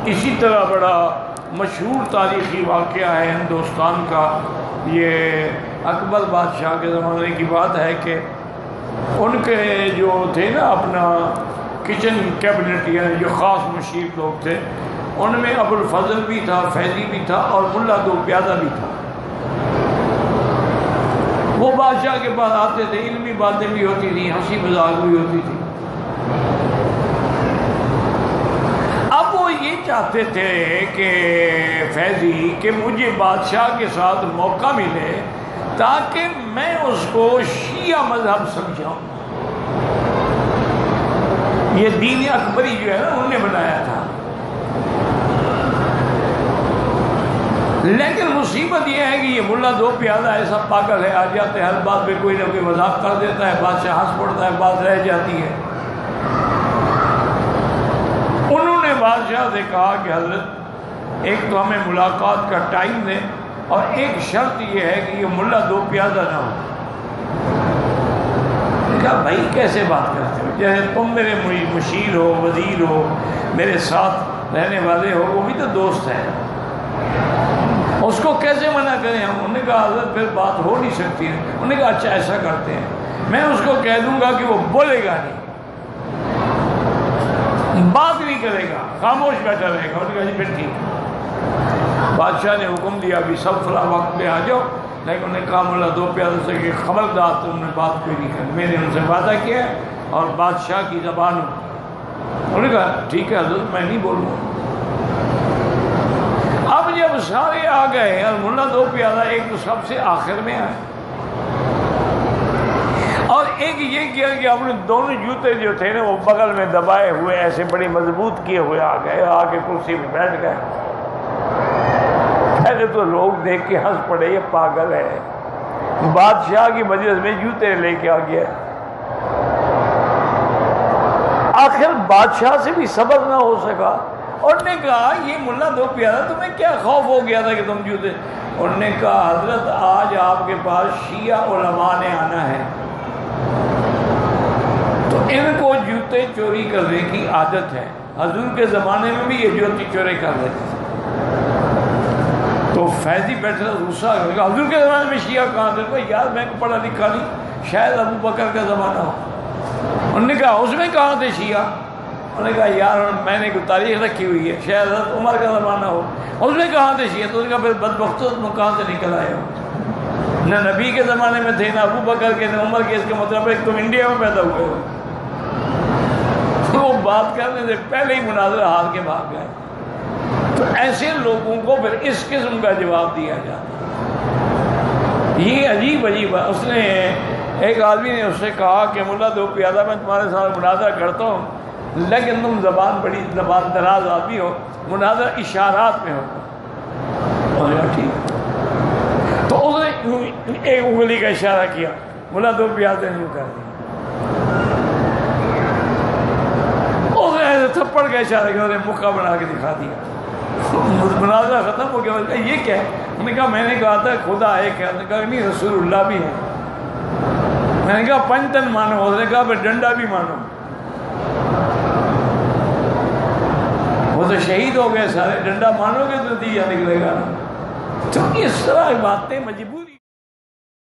اسی طرح بڑا مشہور تاریخی واقعہ ہے ہندوستان کا، یہ اکبر بادشاہ کے زمانے کی بات ہے کہ ان کے جو تھے نا اپنا کچن کیبنٹ، یعنی جو خاص مشیر لوگ تھے، ان میں ابو الفضل بھی تھا، فیضی بھی تھا، اور ملا دو پیادہ بھی تھا۔ وہ بادشاہ کے پاس آتے تھے، علمی باتیں بھی ہوتی تھیں، ہنسی مذاق بھی ہوتی تھی۔ اب وہ یہ چاہتے تھے کہ فیضی کہ مجھے بادشاہ کے ساتھ موقع ملے تاکہ میں اس کو شیعہ مذہب سمجھاؤں۔ یہ دین اکبری جو ہے نا انہوں نے بنایا تھا، لیکن مصیبت یہ ہے کہ یہ ملا دو پیادہ ایسا پاگل ہے، آ جاتے ہر بات پہ کوئی نہ کوئی مذاق کر دیتا ہے، بادشاہ ہنس پڑتا ہے، بات رہ جاتی ہے۔ انہوں نے بادشاہ سے کہا کہ حضرت ایک تو ہمیں ملاقات کا ٹائم دیں، اور ایک شرط یہ ہے کہ یہ ملا دو پیادہ نہ ہو۔ کہا بھائی کیسے بات کرتے ہو، جیسے تم میرے مشیر ہو، وزیر ہو، میرے ساتھ رہنے والے ہو، وہ بھی تو دوست ہے، اس کو کیسے منع کریں ہم؟ انہوں نے کہا حضرت پھر بات ہو نہیں سکتی ہے۔ انہوں نے کہا اچھا ایسا کرتے ہیں، میں اس کو کہہ دوں گا کہ وہ بولے گا نہیں، بات نہیں کرے گا، خاموش بیٹھا رہے گا۔ انہوں نے کہا جی پھر ٹھیک ہے۔ بادشاہ نے حکم دیا بھی سب فلاں وقت پہ آ جاؤ، لیکن انہوں نے کہا ملا دو پیادہ سے کہ خبردار تم نے بات کوئی نہیں کرنی، میں نے ان سے وعدہ کیا ہے اور بادشاہ کی زبان ہوں۔ انہوں نے کہا ٹھیک ہے حضرت میں نہیں بولوں گا۔ اب جب سارے آ گئے اور ملا دو پیادہ ایک تو سب سے آخر میں آئے، اور ایک یہ کیا کہ اپنے دونوں جوتے جو تھے نا وہ بغل میں دبائے ہوئے ایسے بڑی مضبوط کیے ہوئے آ گئے، آ کے کرسی پہ بیٹھ گئے۔ پہلے تو لوگ دیکھ کے ہنس پڑے، یہ پاگل ہے، بادشاہ کی مجلس میں جوتے لے کے آ گیا۔ آخر بادشاہ سے بھی صبر نہ ہو سکا، انہوں نے کہا یہ ملا دو پیادہ تمہیں کیا خوف ہو گیا تھا کہ تم جوتے؟ انہوں نے کہا حضرت آج آپ کے پاس شیعہ علماء نے آنا ہے، تو ان کو جوتے چوری کرنے کی عادت ہے، حضور کے زمانے میں بھی یہ جوتی چوری کر لیتے تھے۔ تو فیضی بیٹھا غصہ آ گیا، حضور کے زمانے میں شیعہ کہاں تھے؟ یار میں کو پڑھا لکھا نہیں، شاید ابو بکر کا زمانہ ہو۔ انہوں نے کہا اس میں کہاں تھے شیعہ؟ انہوں نے کہا یار میں نے کوئی تاریخ رکھی ہوئی ہے، شاید حضرت عمر کا زمانہ ہو، اس میں کہاں تھے شیعہ؟ تو انہوں نے کہا پھر بدبختوں تم کہاں سے نکل آئے ہو؟ نہ نبی کے زمانے میں تھے، نہ ابو بکر کے، نہ عمر کے، اس کا مطلب ہے کہ تم انڈیا میں پیدا ہوئے ہو۔ وہ بات کرنے سے پہلے ہی مناظرہ ہار کے بھاگ گئے۔ تو ایسے لوگوں کو پھر اس قسم کا جواب دیا جاتا۔ یہ عجیب عجیب ہے۔ اس نے ایک آدمی نے اس سے کہا کہ ملا دو پیادہ میں تمہارے ساتھ مناظرہ کرتا ہوں، لیکن تم زبان دراز آدمی ہو، مناظرہ اشارات میں ہوگا۔ ٹھیک۔ تو اس نے ایک انگلی کا اشارہ کیا، ملا دو پیادے نے کر دیا۔ اس نے ایسے تھپڑ کا اشارہ کیا، انہوں نے مکہ بنا کے دکھا دیا۔ مناظرہ ختم ہو گیا۔ یہ کیا ہے؟ انہوں نے کہا میں نے کہا تھا خدا ایک ہے۔ انہوں نے کہا نہیں رسول اللہ بھی ہے۔ میں نے کہا پنجتن مانو، اس نے کہا پھر ڈنڈا بھی مانو۔ وہ تو شہید ہو گئے سارے، ڈنڈا مانو گے تو نتیجہ نکلے گا۔ تو اس طرح باتیں مجبوری